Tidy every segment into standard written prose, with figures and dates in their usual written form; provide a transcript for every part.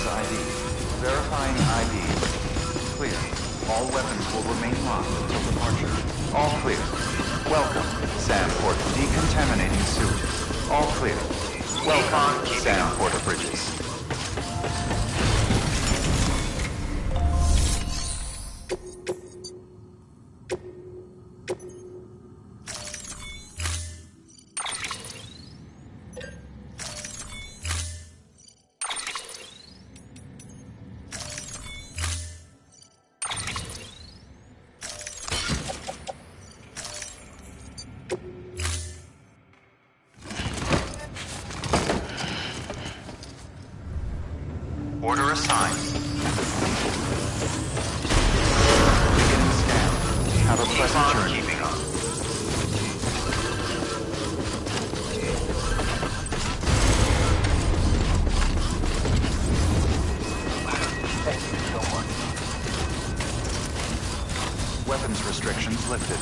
Weapons ID. Verifying ID. Clear. All weapons will remain locked until departure. All clear. Welcome, Sandport decontaminating suit. All clear. Welcome, Sandport Bridges. Order assigned. Beginning scan. Have a pleasant journey. Keeping on. Thank you so much. Weapons restrictions lifted.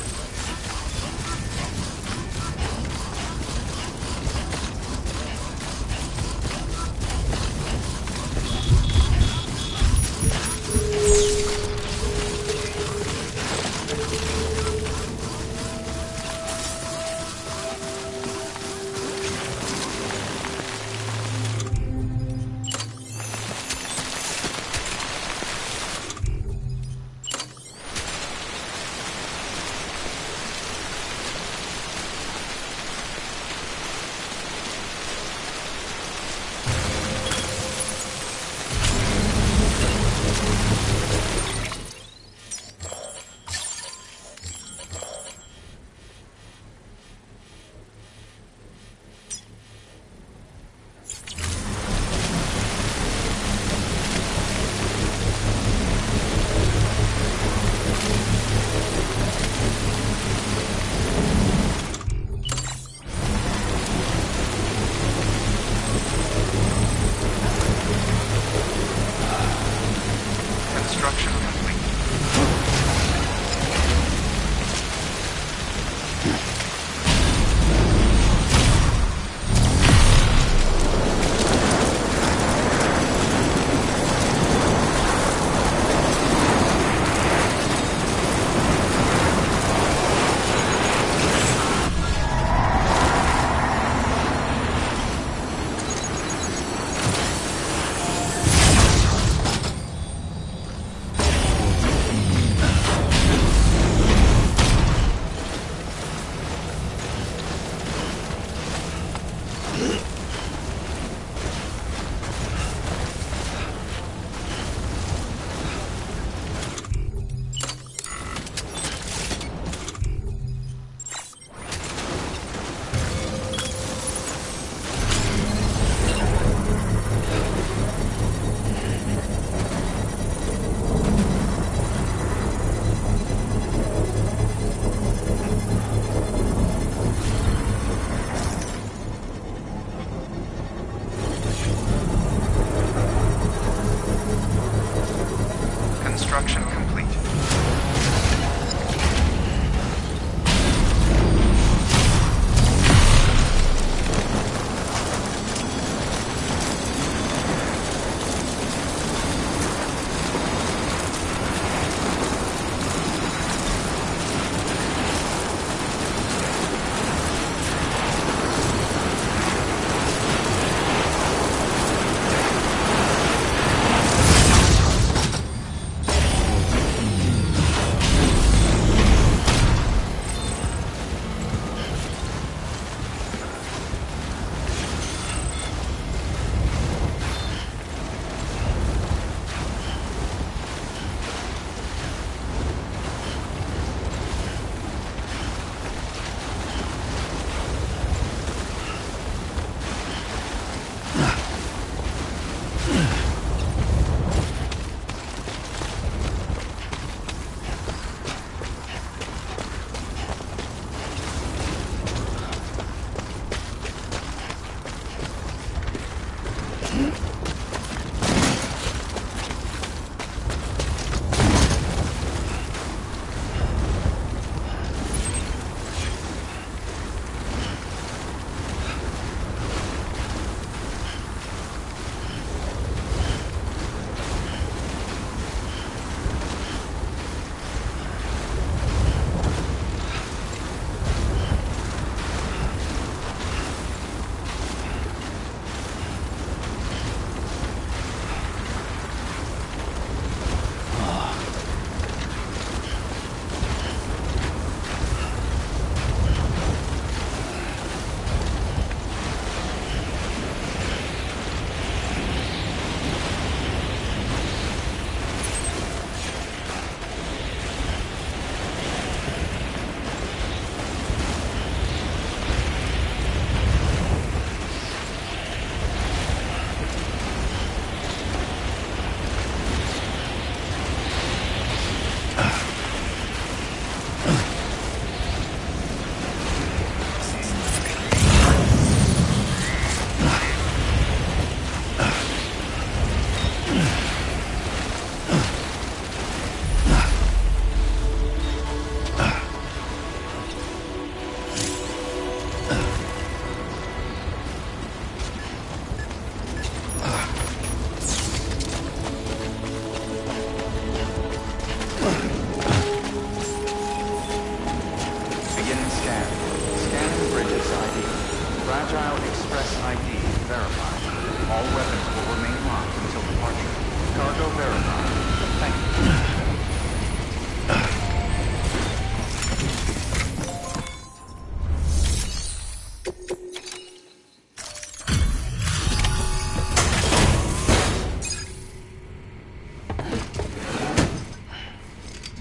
Construction complete.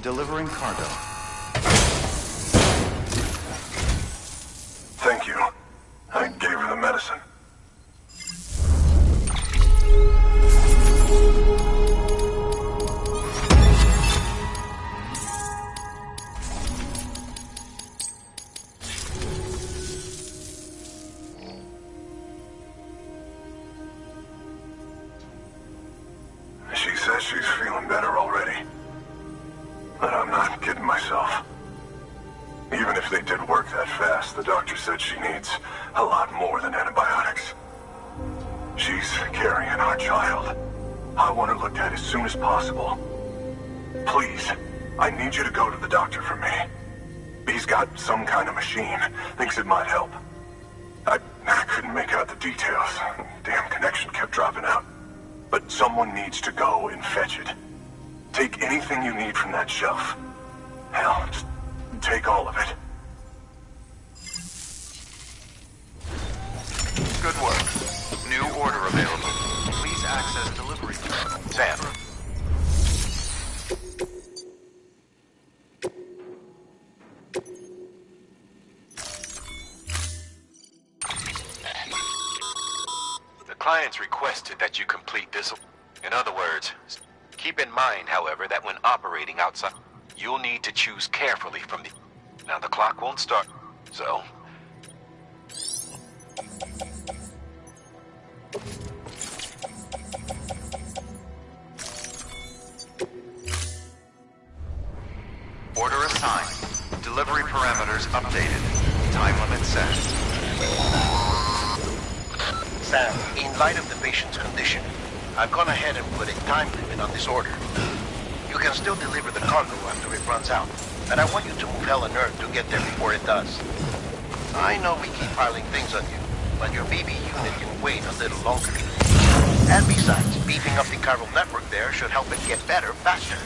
Delivering cargo. Thank you. I gave her the medicine. She says she's feeling better already. But I'm not kidding myself. Even if they did work that fast, the doctor said she needs a lot more than antibiotics. She's carrying our child. I want her looked at as soon as possible. Please, I need you to go to the doctor for me. He's got some kind of machine. Thinks it might help. I couldn't make out the details. Damn connection kept dropping out. But someone needs to go and fetch it. Take anything you need from that shelf. Hell, just take all of it. Good work. New order available. Please access delivery terminal. Sam. The clients requested that you complete this. In other words, keep in mind, however, that when operating outside, you'll need to choose carefully from the... Now, the clock won't start, so... Order assigned. Delivery parameters updated. Time limit set. Sam, in light of the patient's condition, I've gone ahead and put a time limit on this order. You can still deliver the cargo after it runs out, and I want you to move hell and earth to get there before it does. I know we keep piling things on you, but your BB unit can wait a little longer. And besides, beefing up the chiral network there should help it get better faster.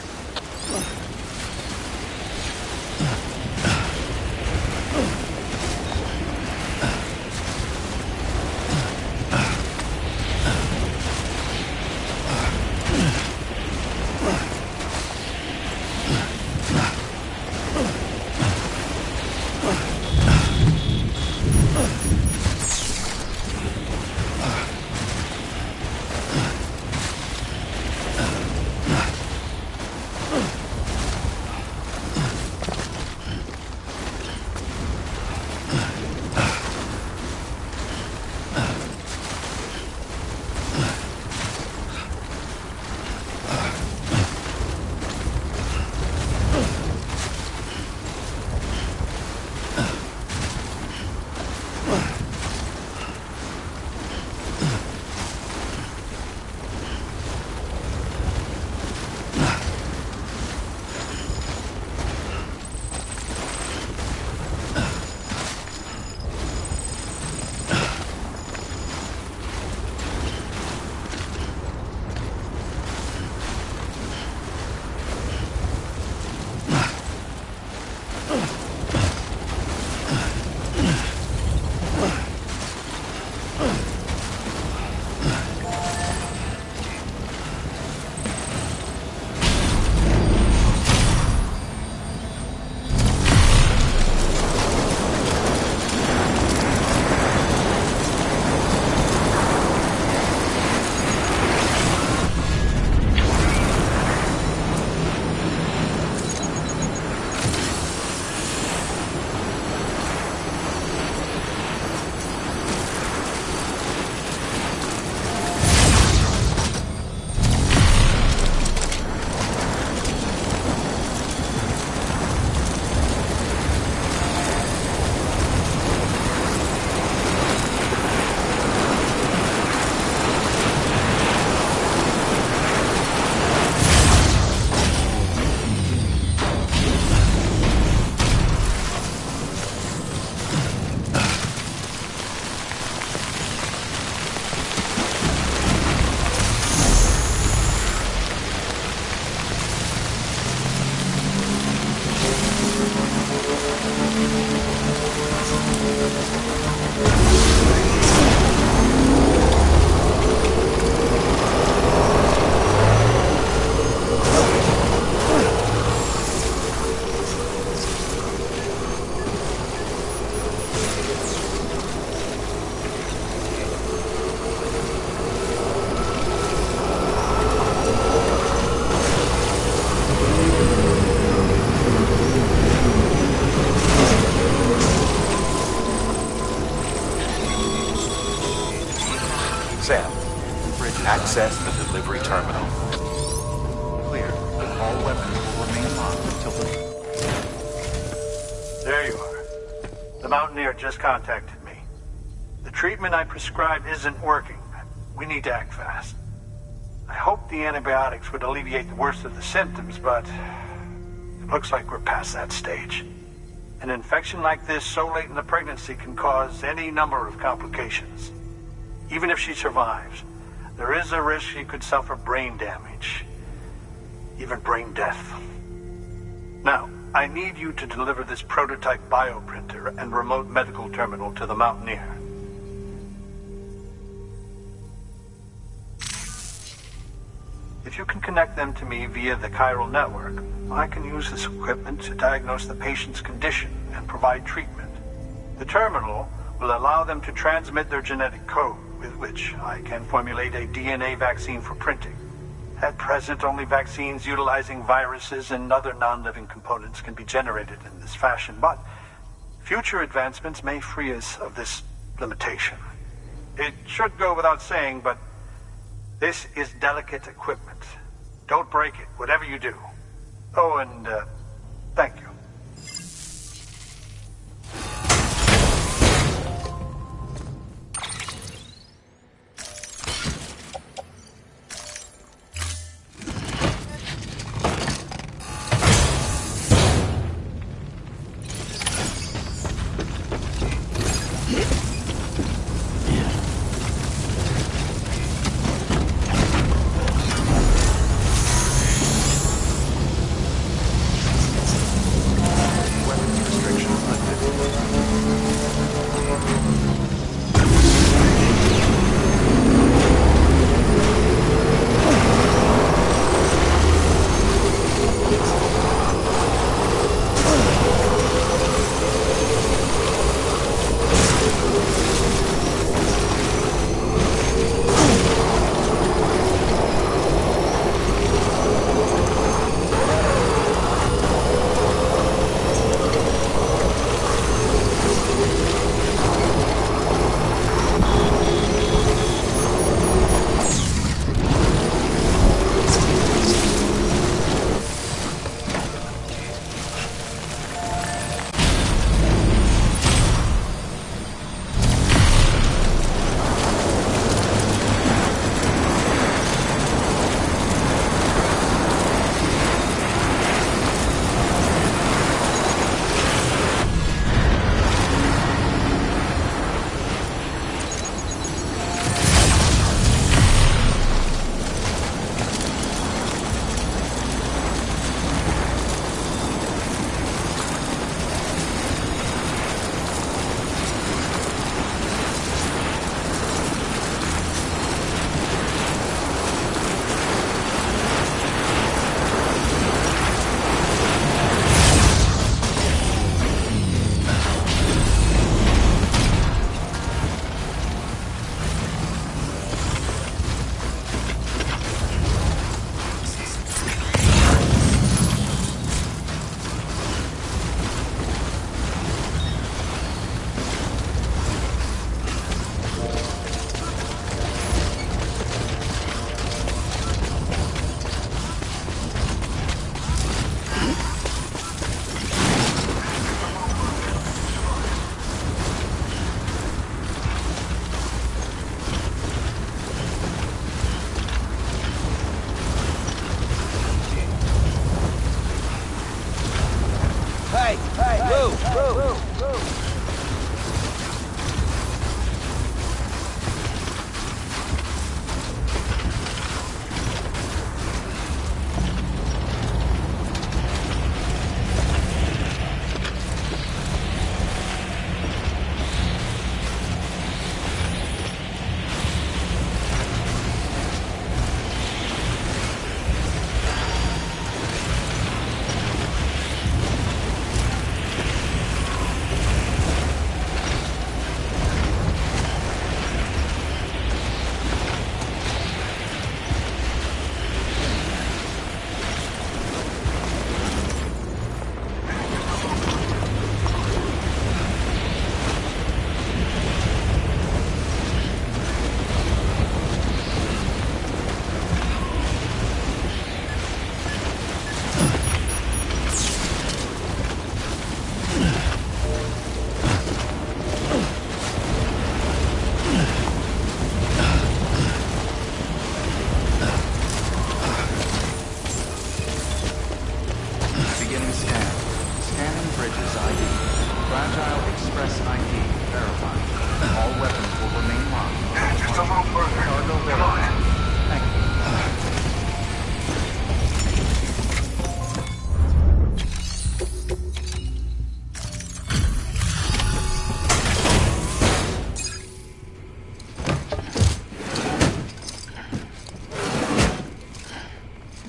All weapons will remain locked until the... There you are. The Mountaineer just contacted me. The treatment I prescribed isn't working. We need to act fast. I hoped the antibiotics would alleviate the worst of the symptoms, but it looks like we're past that stage. An infection like this so late in the pregnancy can cause any number of complications. Even if she survives, there is a risk she could suffer brain damage, even brain death. Now, I need you to deliver this prototype bioprinter and remote medical terminal to the Mountaineer. If you can connect them to me via the chiral network, I can use this equipment to diagnose the patient's condition and provide treatment. The terminal will allow them to transmit their genetic code, with which I can formulate a DNA vaccine for printing. At present, only vaccines utilizing viruses and other non-living components can be generated in this fashion, but future advancements may free us of this limitation. It should go without saying, but this is delicate equipment. Don't break it, whatever you do. Oh, and thank you.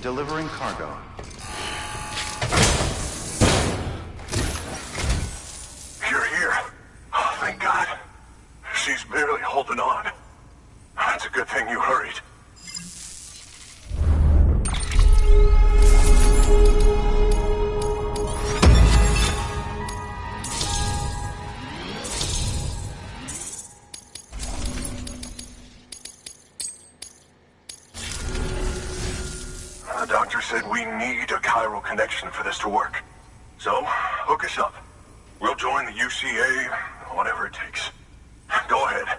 Delivering cargo. You're here. Oh, thank God. She's barely holding on. It's a good thing you hurried. The doctor said we need a chiral connection for this to work. So, hook us up. We'll join the UCA, whatever it takes. Go ahead.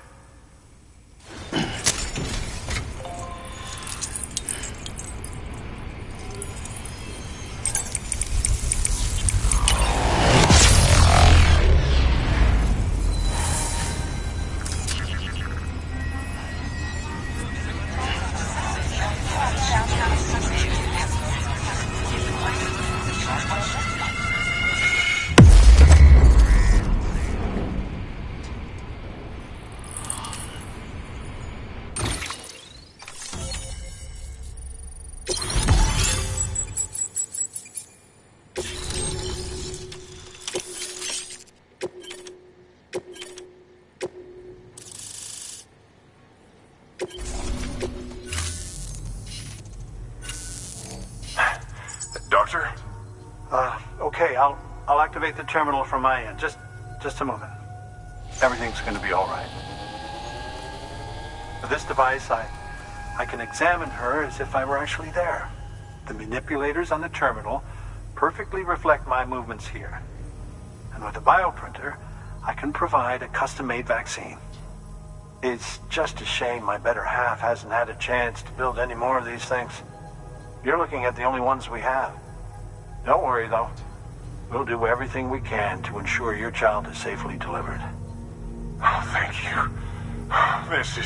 Doctor? Okay, I'll activate the terminal from my end. Just a moment. Everything's going to be all right. With this device, I can examine her as if I were actually there. The manipulators on the terminal perfectly reflect my movements here. And with the bioprinter, I can provide a custom-made vaccine. It's just a shame my better half hasn't had a chance to build any more of these things. You're looking at the only ones we have. Don't worry, though. We'll do everything we can to ensure your child is safely delivered. Oh, thank you. This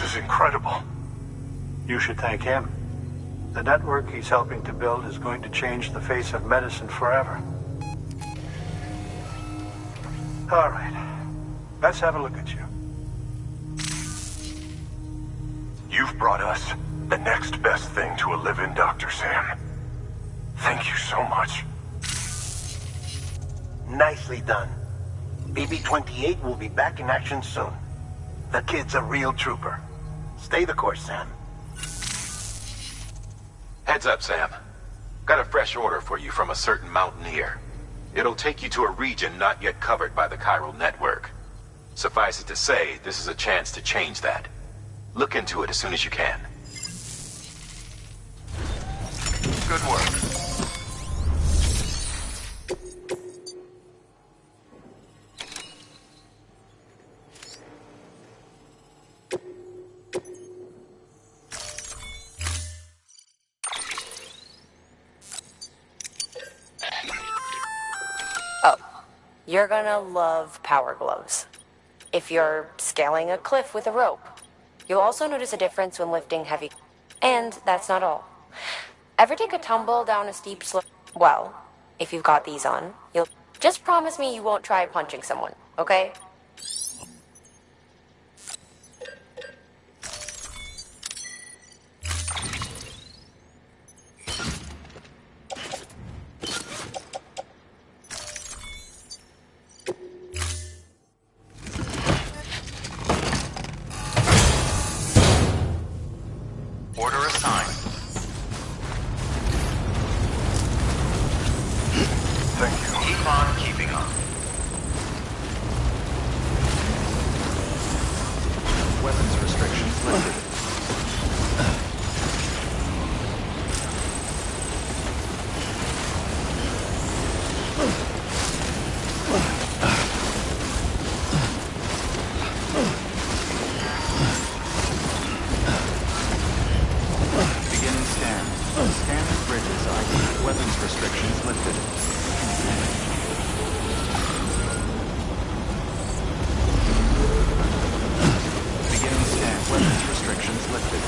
is incredible. You should thank him. The network he's helping to build is going to change the face of medicine forever. All right. Let's have a look at you. You've brought us the next best thing to a live-in Dr. Sam. Thank you so much. Nicely done. BB-28 will be back in action soon. The kid's a real trooper. Stay the course, Sam. Heads up, Sam. Got a fresh order for you from a certain mountaineer. It'll take you to a region not yet covered by the chiral network. Suffice it to say, this is a chance to change that. Look into it as soon as you can. Good work. You're gonna love power gloves. If you're scaling a cliff with a rope, you'll also notice a difference when lifting heavy. And that's not all. Ever take a tumble down a steep slope? Well, if you've got these on, you'll... Just promise me you won't try punching someone, okay? Order assigned. Thank you. Keep on keeping on. Weapons restrictions lifted. Beginning scan. Standard bridges ID. Weapons restrictions lifted. Beginning scan. Weapons restrictions lifted.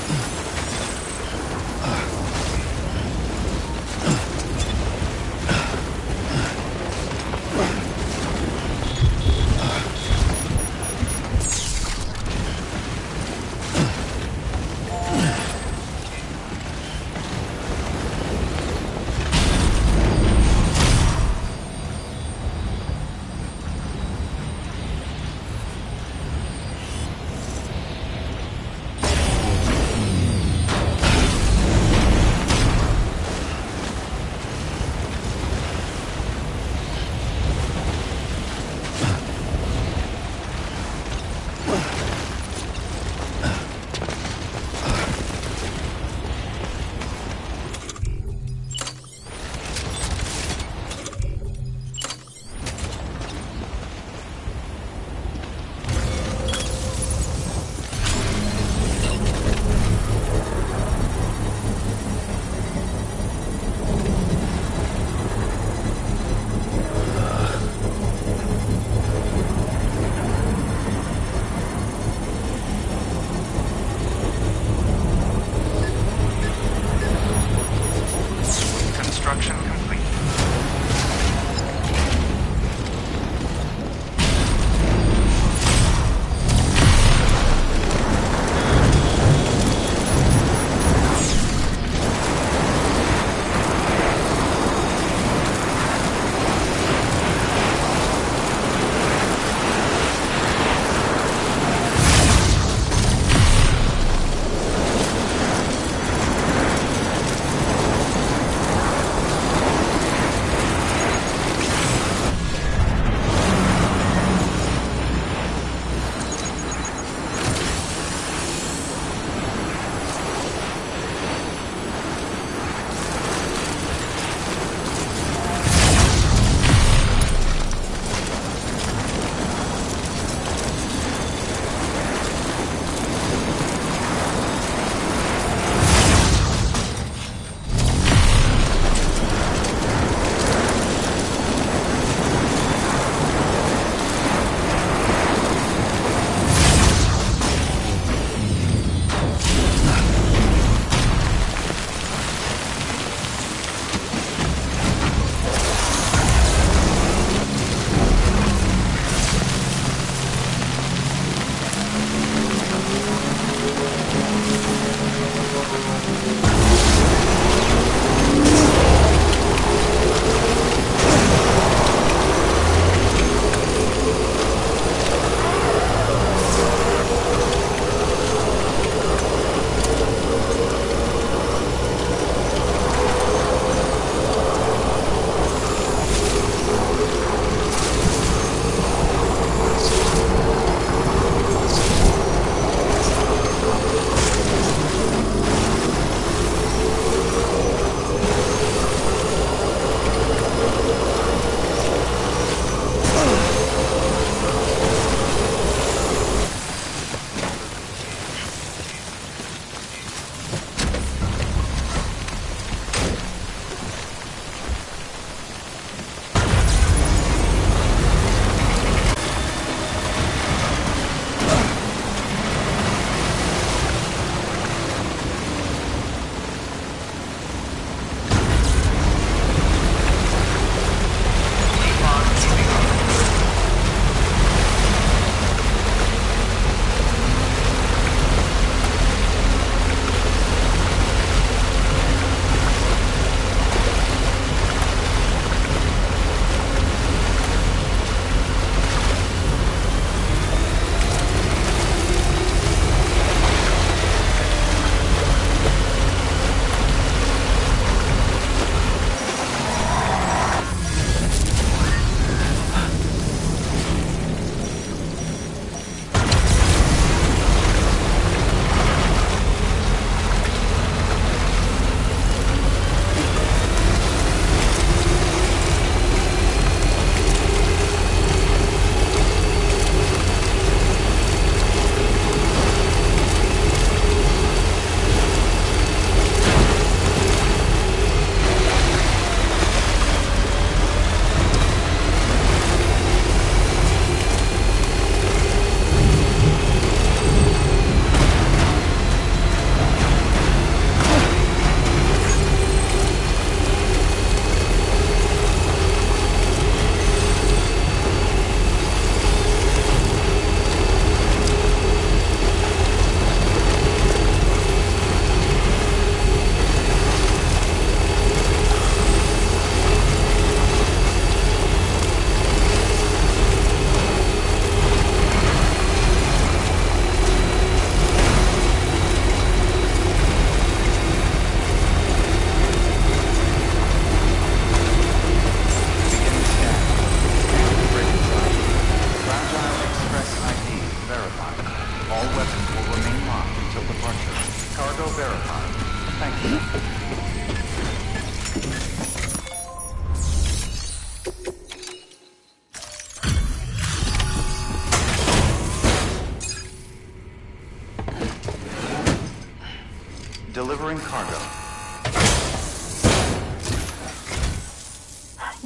Delivering cargo.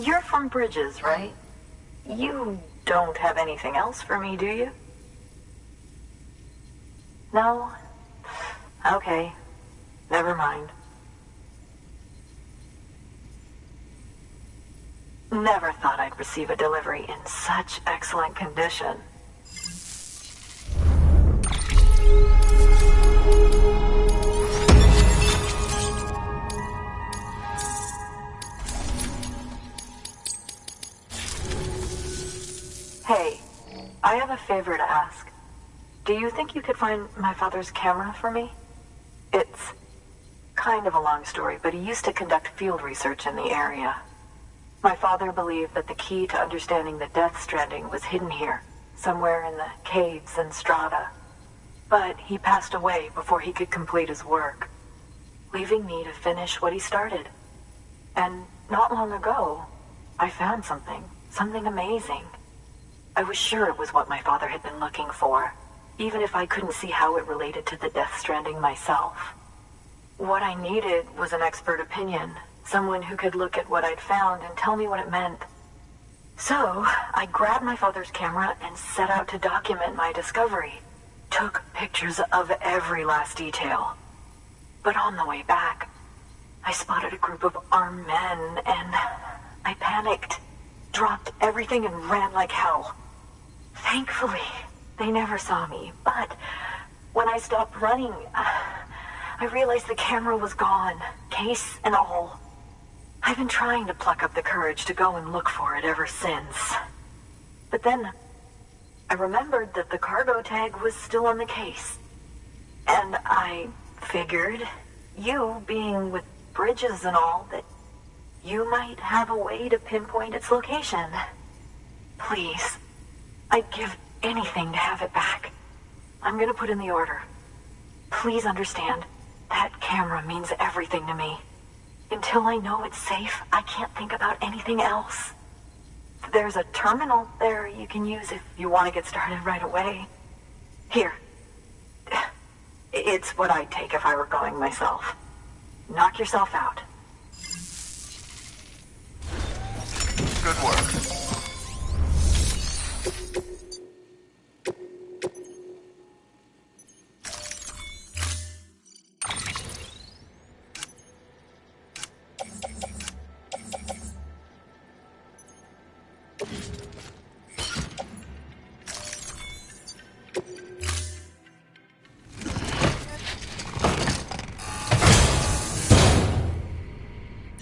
You're from Bridges, right? You don't have anything else for me, do you? No? Okay. Never mind. Never thought I'd receive a delivery in such excellent condition. Hey, I have a favor to ask. Do you think you could find my father's camera for me? It's kind of a long story, but he used to conduct field research in the area. My father believed that the key to understanding the Death Stranding was hidden here, somewhere in the caves and strata. But he passed away before he could complete his work, leaving me to finish what he started. And not long ago, I found something amazing. I was sure it was what my father had been looking for, even if I couldn't see how it related to the Death Stranding myself. What I needed was an expert opinion, someone who could look at what I'd found and tell me what it meant. So, I grabbed my father's camera and set out to document my discovery. Took pictures of every last detail. But on the way back, I spotted a group of armed men and I panicked, dropped everything and ran like hell. Thankfully, they never saw me, but when I stopped running, I realized the camera was gone, case and all. I've been trying to pluck up the courage to go and look for it ever since. But then, I remembered that the cargo tag was still on the case. And I figured, you being with Bridges and all, that you might have a way to pinpoint its location. Please, I'd give anything to have it back. I'm gonna put in the order. Please understand, that camera means everything to me. Until I know it's safe, I can't think about anything else. There's a terminal there you can use if you want to get started right away. Here. It's what I'd take if I were going myself. Knock yourself out. Good work.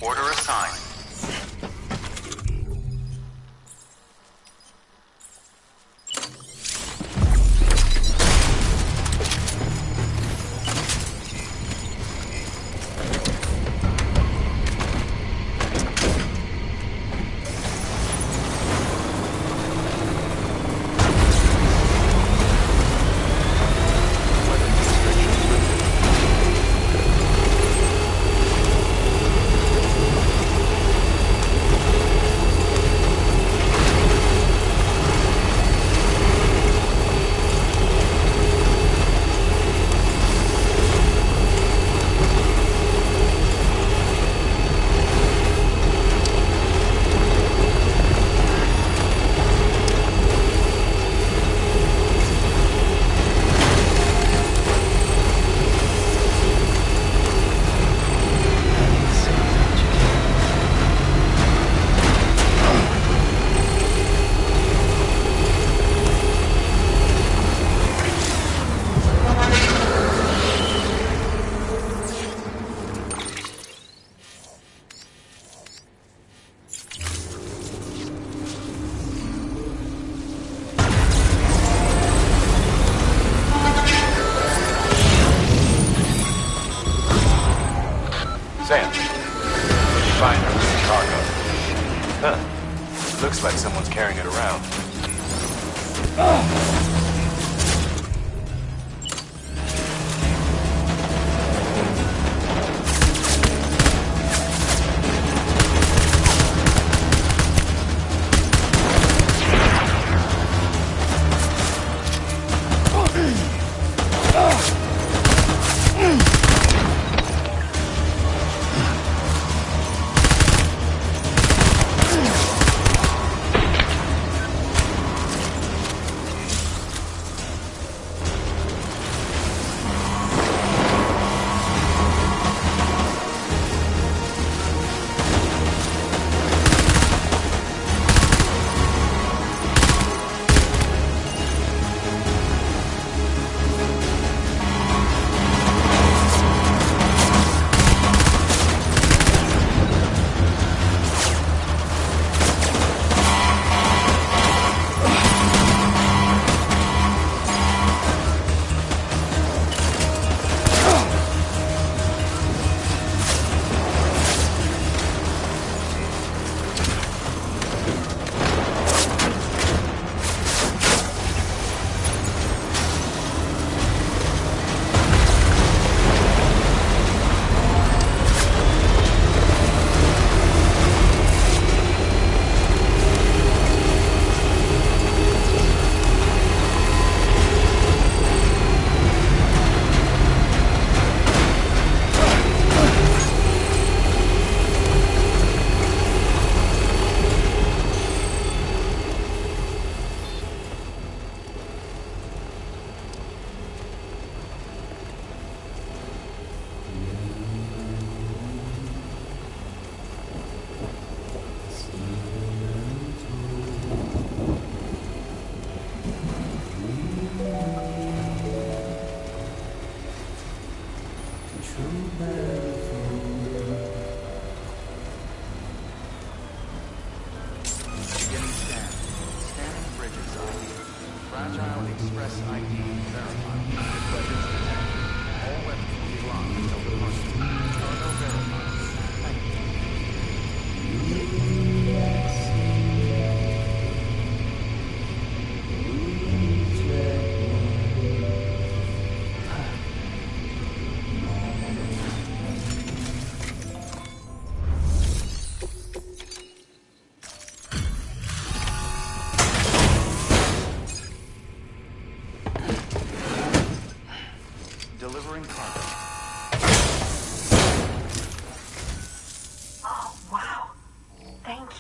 Order assigned. Sam, what'd you find under the cargo? Huh. Looks like someone's carrying it around.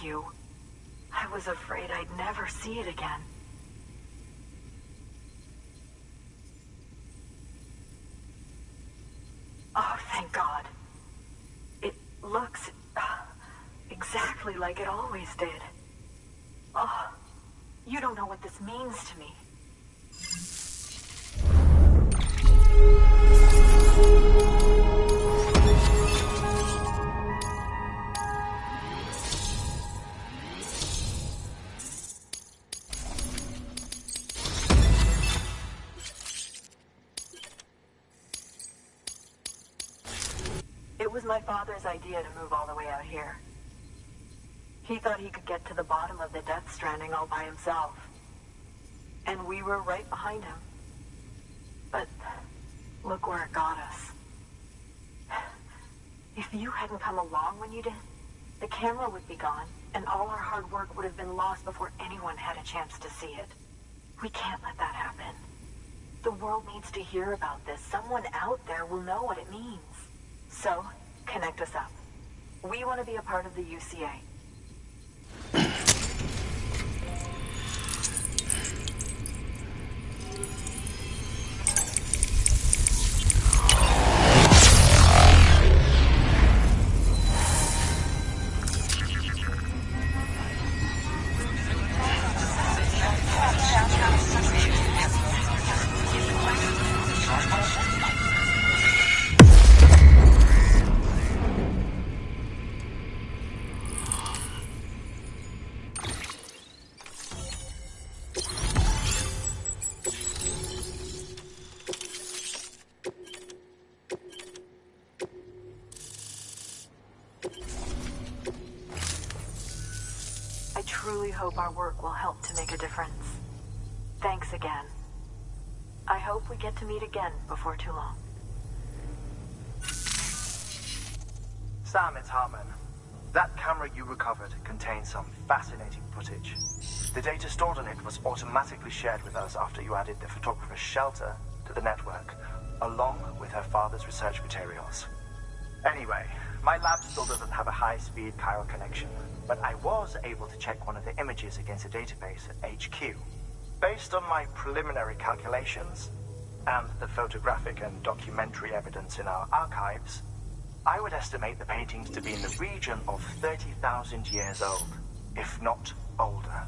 Thank you. I was afraid I'd never see it again. Oh, thank God. It looks exactly like it always did. Oh, you don't know what this means to me. It was my father's idea to move all the way out here. He thought he could get to the bottom of the Death Stranding all by himself. And we were right behind him. But look where it got us. If you hadn't come along when you did, the camera would be gone, and all our hard work would have been lost before anyone had a chance to see it. We can't let that happen. The world needs to hear about this. Someone out there will know what it means. So, connect us up. We want to be a part of the UCA. I truly hope our work will help to make a difference. Thanks again. I hope we get to meet again before too long. Sam, it's Hartman. That camera you recovered contains some fascinating footage. The data stored on it was automatically shared with us after you added the photographer's shelter to the network, along with her father's research materials. Anyway, my lab still doesn't have a high-speed chiral connection, but I was able to check one of the images against a database at HQ. Based on my preliminary calculations, and the photographic and documentary evidence in our archives, I would estimate the paintings to be in the region of 30,000 years old, if not older.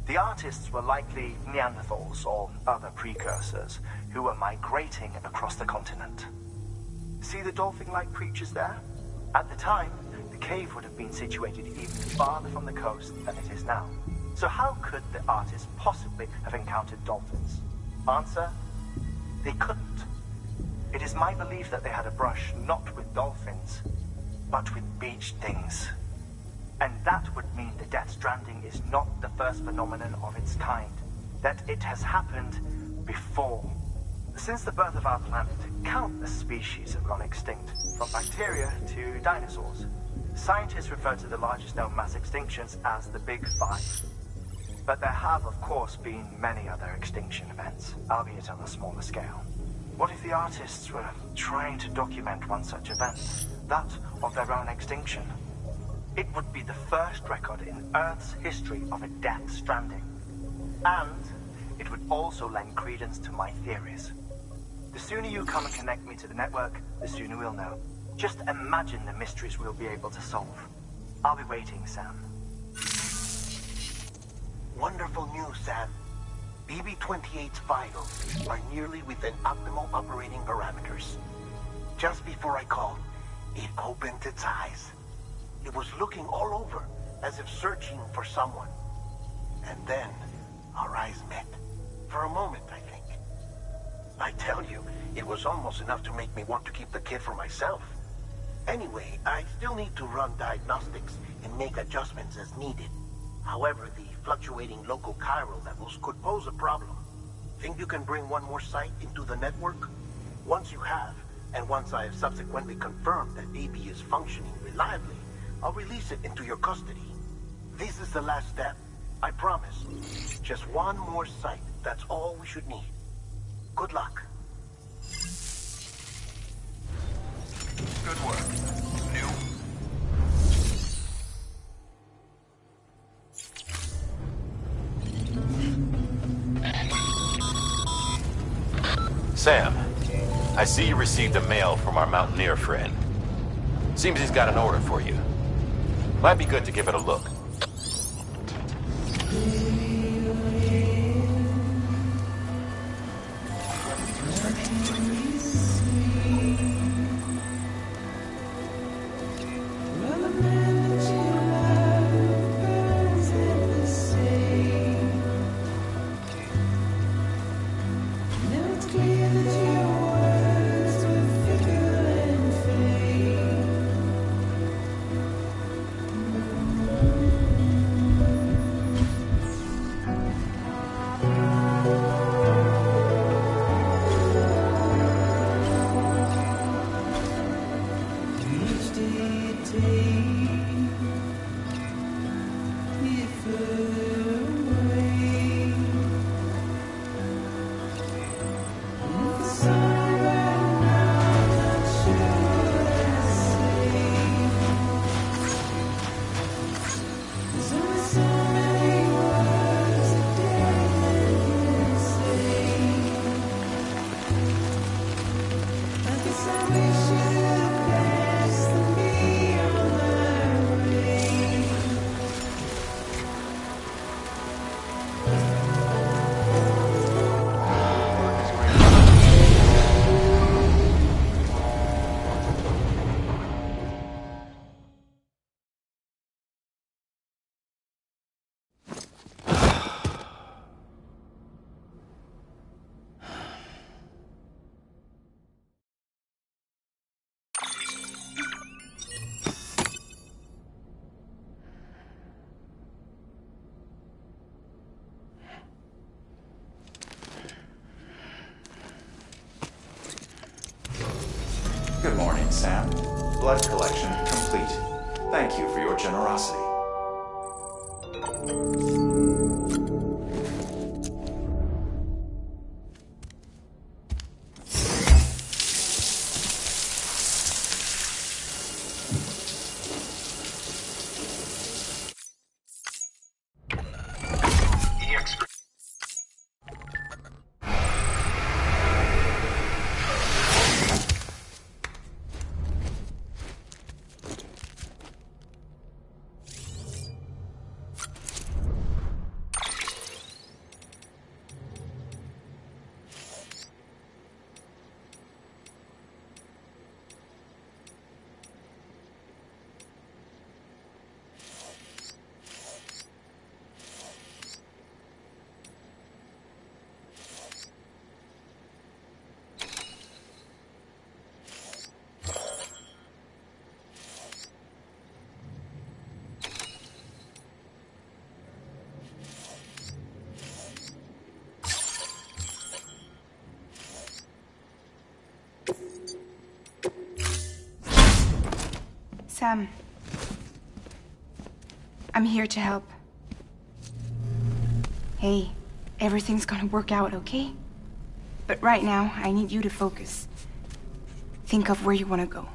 The artists were likely Neanderthals or other precursors who were migrating across the continent. See the dolphin-like creatures there? At the time, the cave would have been situated even farther from the coast than it is now. So how could the artists possibly have encountered dolphins? Answer: they couldn't. It is my belief that they had a brush not with dolphins, but with beach things. And that would mean the Death Stranding is not the first phenomenon of its kind, that it has happened before. Since the birth of our planet, countless species have gone extinct, from bacteria to dinosaurs. Scientists refer to the largest known mass extinctions as the Big Five. But there have, of course, been many other extinction events, albeit on a smaller scale. What if the artists were trying to document one such event, that of their own extinction? It would be the first record in Earth's history of a Death Stranding. And it would also lend credence to my theories. The sooner you come and connect me to the network, the sooner we'll know. Just imagine the mysteries we'll be able to solve. I'll be waiting, Sam. Wonderful news, Sam. BB-28's vitals are nearly within optimal operating parameters. Just before I called, it opened its eyes. It was looking all over, as if searching for someone. And then, our eyes met. For a moment, I think. I tell you, it was almost enough to make me want to keep the kid for myself. Anyway, I still need to run diagnostics and make adjustments as needed. However, the fluctuating local chiral levels could pose a problem. Think you can bring one more site into the network? Once you have, and once I have subsequently confirmed that AB is functioning reliably, I'll release it into your custody. This is the last step. I promise. Just one more site. That's all we should need. Good luck. Good work. New. Sam, I see you received a mail from our Mountaineer friend. Seems he's got an order for you. Might be good to give it a look. Good morning, Sam. Blood collection complete. Thank you for your generosity. Sam, I'm here to help. Hey, everything's gonna work out, okay? But right now, I need you to focus. Think of where you want to go.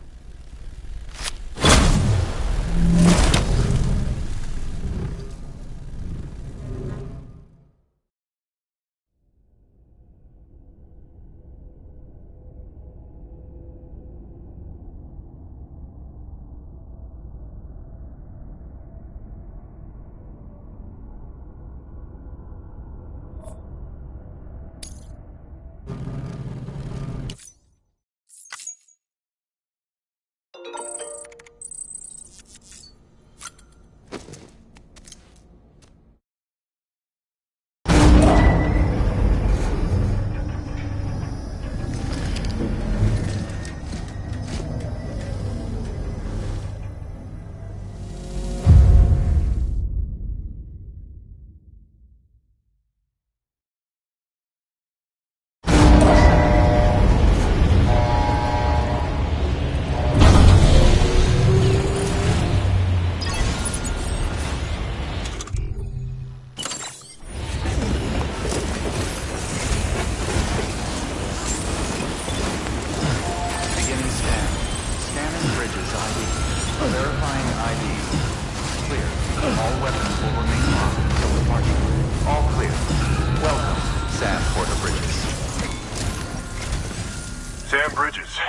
Sam Bridges.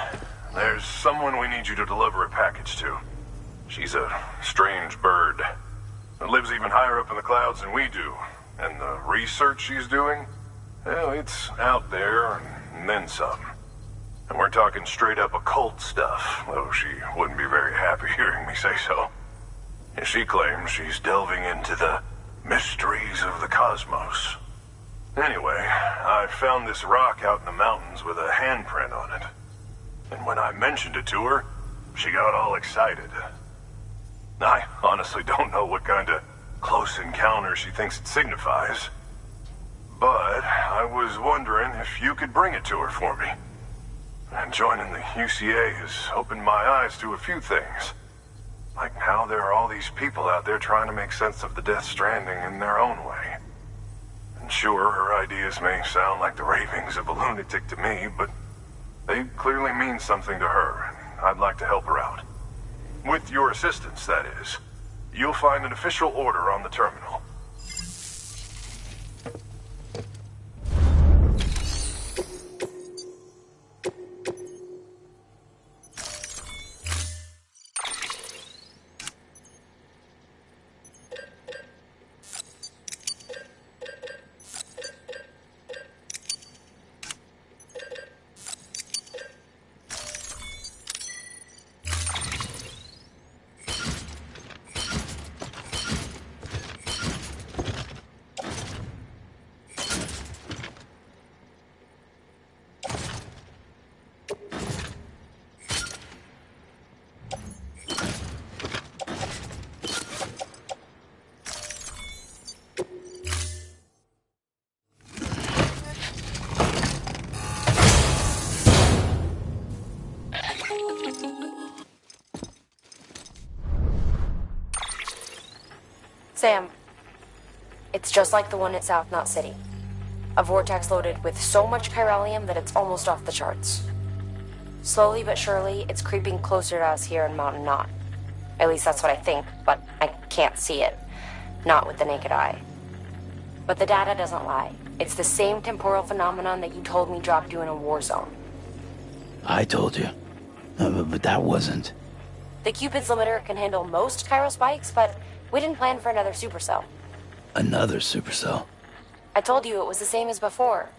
There's someone we need you to deliver a package to. She's a strange bird that lives even higher up in the clouds than we do. And the research she's doing, well, it's out there and then some. And we're talking straight up occult stuff, though she wouldn't be very happy hearing me say so. And she claims she's delving into the mysteries of the cosmos. Anyway, I found this rock out in the mountains with a handprint on it. And when I mentioned it to her, she got all excited. I honestly don't know what kind of close encounter she thinks it signifies. But I was wondering if you could bring it to her for me. And joining the UCA has opened my eyes to a few things. Like how there are all these people out there trying to make sense of the Death Stranding in their own way. And sure, her ideas may sound like the ravings of a lunatic to me, but they clearly mean something to her, and I'd like to help her out. With your assistance, that is. You'll find an official order on the terminal. Sam, it's just like the one at South Knot City. A vortex loaded with so much chiralium that it's almost off the charts. Slowly but surely, it's creeping closer to us here in Mountain Knot. At least that's what I think, but I can't see it. Not with the naked eye. But the data doesn't lie. It's the same temporal phenomenon that you told me dropped you in a war zone. I told you. But that wasn't. The Cupid's limiter can handle most chiral spikes, but we didn't plan for another supercell. Another supercell? I told you it was the same as before.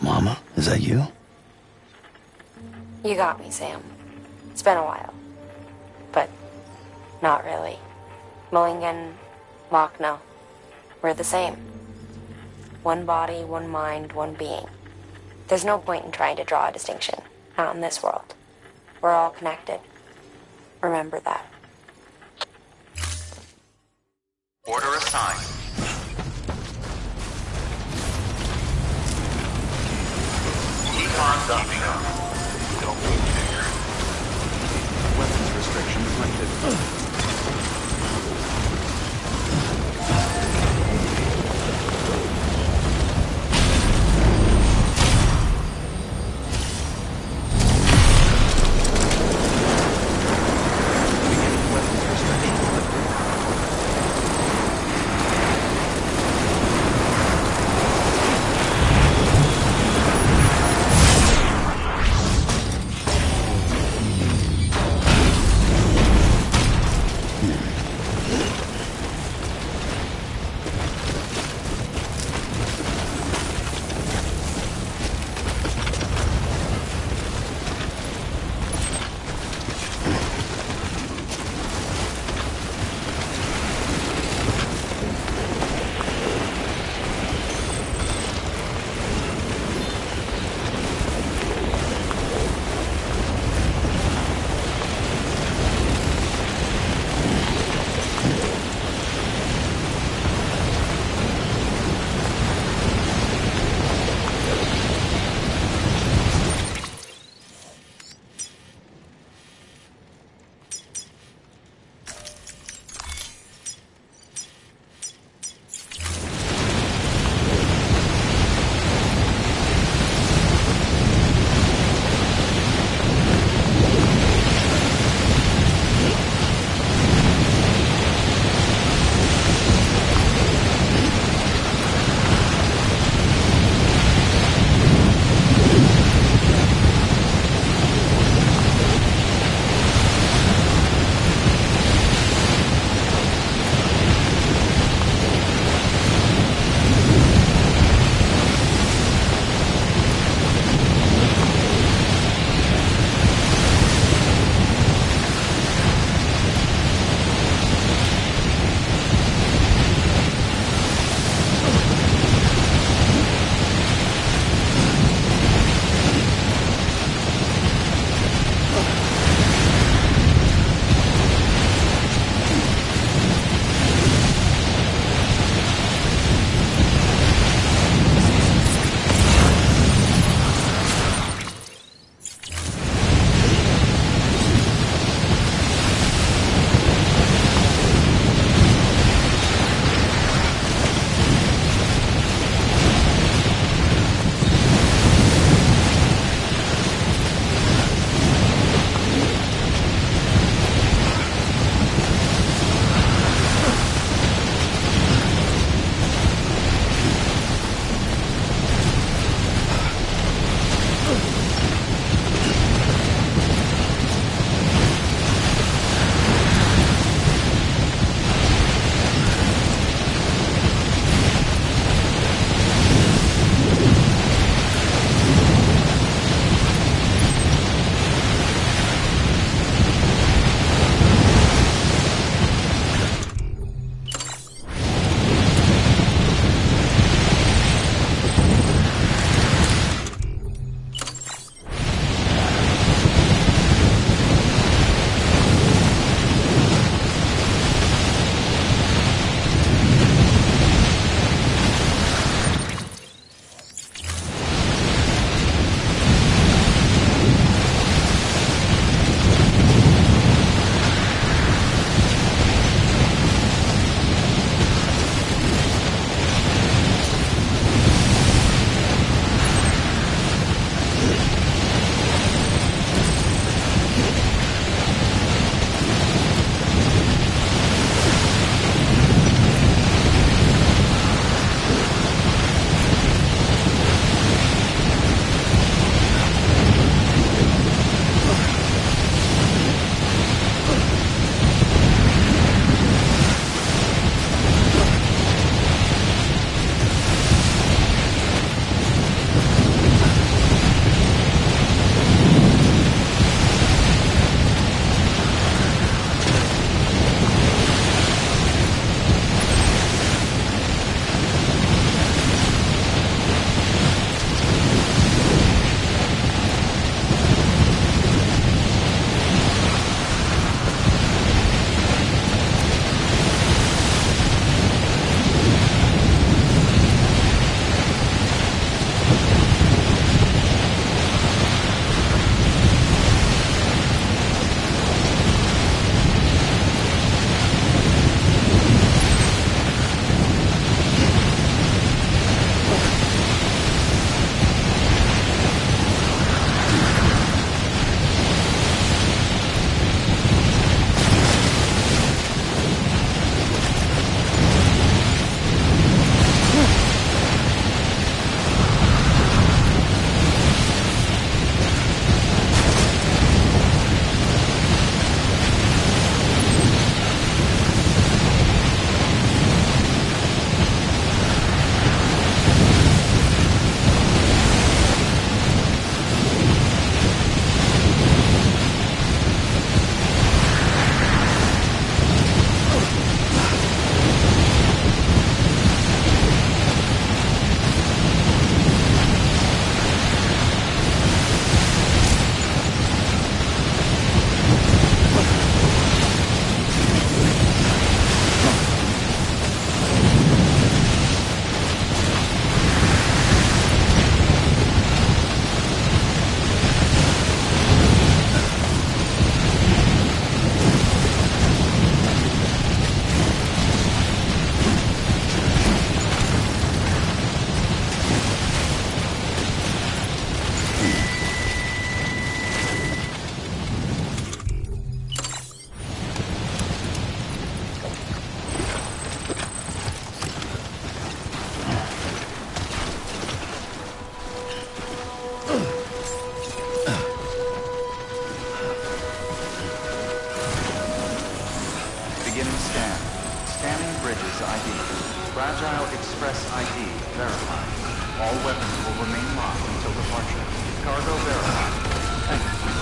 Mama, is that you? You got me, Sam. It's been a while. But not really. Mulligan, Lochner, we're the same. One body, one mind, one being. There's no point in trying to draw a distinction. Not in this world. We're all connected. Remember that. Order assigned. Keep on keeping up. Don't be here. Weapons restrictions lifted. Beginning scan. Scanning bridges ID. Fragile Express ID verified. All weapons will remain locked until departure. Cargo verified. Thank you.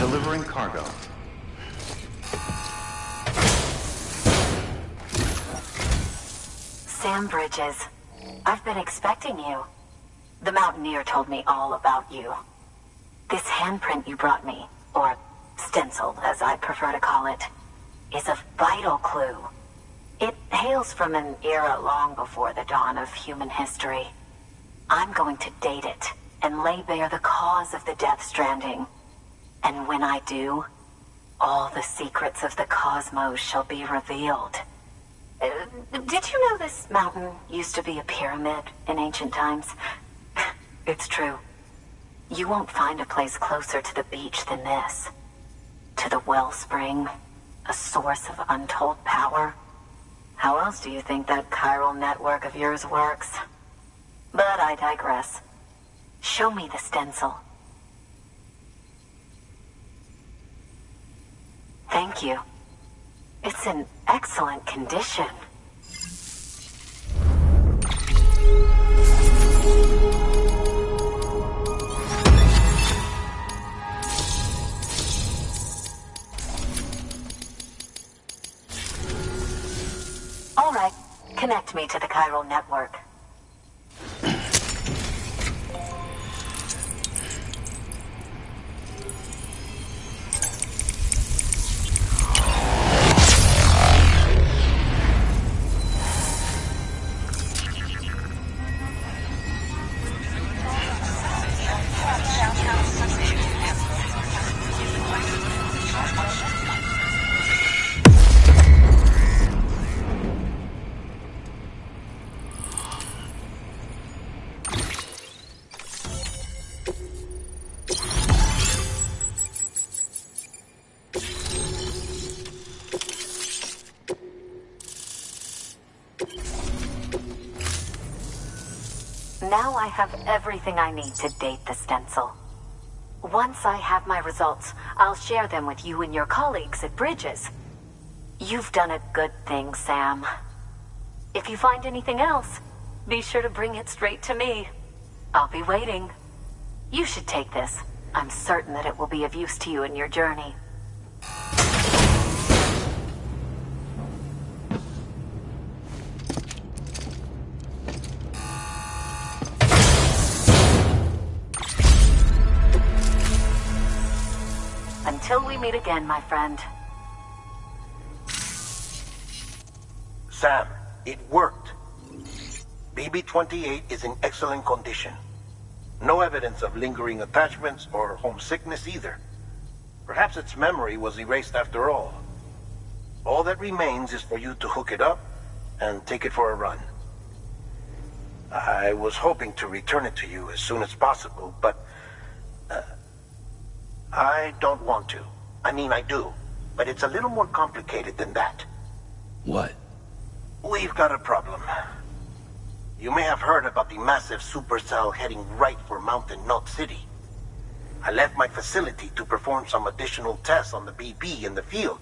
Delivering cargo. Sam Bridges, I've been expecting you. The Mountaineer told me all about you. This handprint you brought me, or stencil as I prefer to call it, is a vital clue. It hails from an era long before the dawn of human history. I'm going to date it and lay bare the cause of the Death Stranding. And when I do, all the secrets of the cosmos shall be revealed. Did you know this mountain used to be a pyramid in ancient times? It's true. You won't find a place closer to the beach than this. To the wellspring, a source of untold power. How else do you think that chiral network of yours works? But I digress. Show me the stencil. Thank you. It's in excellent condition. All right, connect me to the chiral network. Now I have everything I need to date the stencil. Once I have my results, I'll share them with you and your colleagues at Bridges. You've done a good thing, Sam. If you find anything else, be sure to bring it straight to me. I'll be waiting. You should take this. I'm certain that it will be of use to you in your journey. Until we meet again, my friend. Sam, it worked. BB-28 is in excellent condition. No evidence of lingering attachments or homesickness either. Perhaps its memory was erased after all. All that remains is for you to hook it up and take it for a run. I was hoping to return it to you as soon as possible, but I don't want to. I mean, I do. But it's a little more complicated than that. What? We've got a problem. You may have heard about the massive supercell heading right for Mountain Knot City. I left my facility to perform some additional tests on the BB in the field,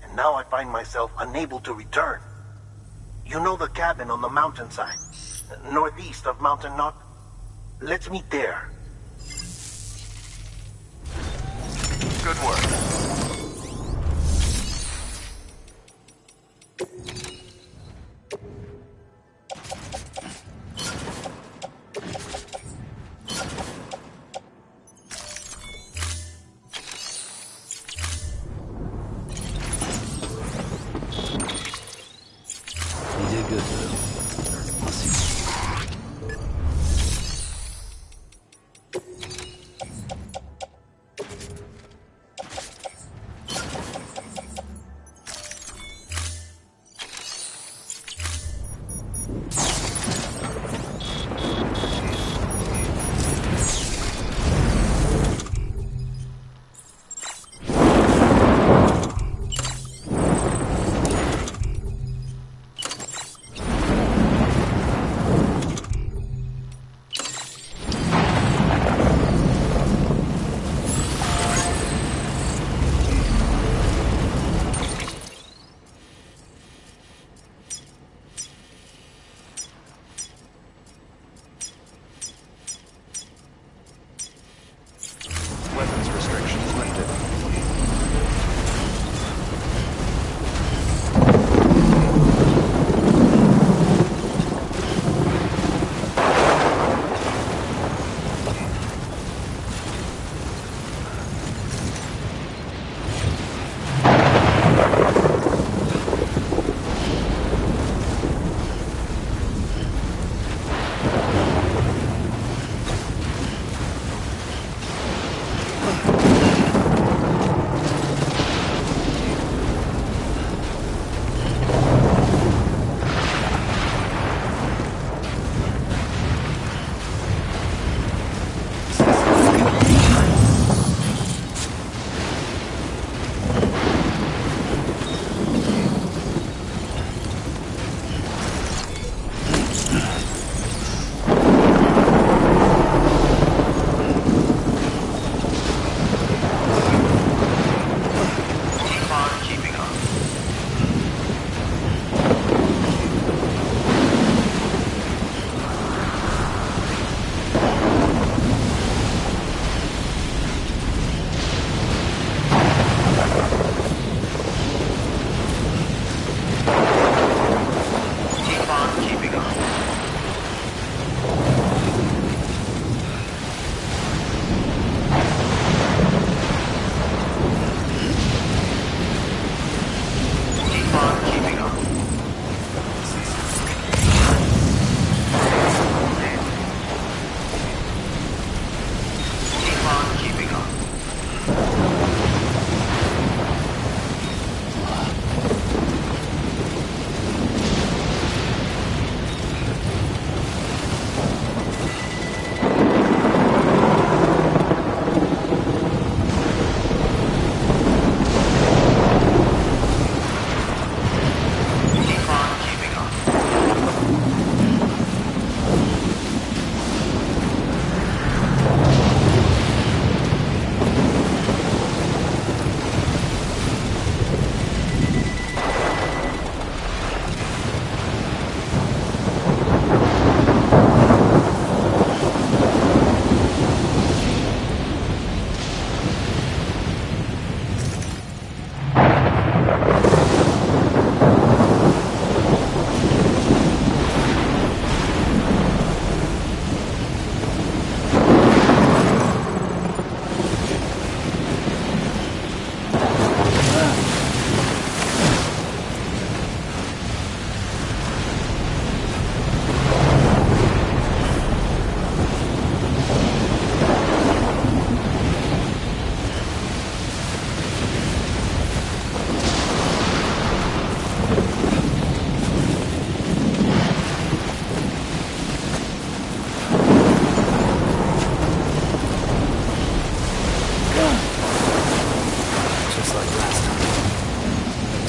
and now I find myself unable to return. You know the cabin on the mountainside, northeast of Mountain Knot? Let's meet there. Good work. You did good, Lou. I'll see you.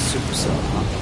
supercell, huh?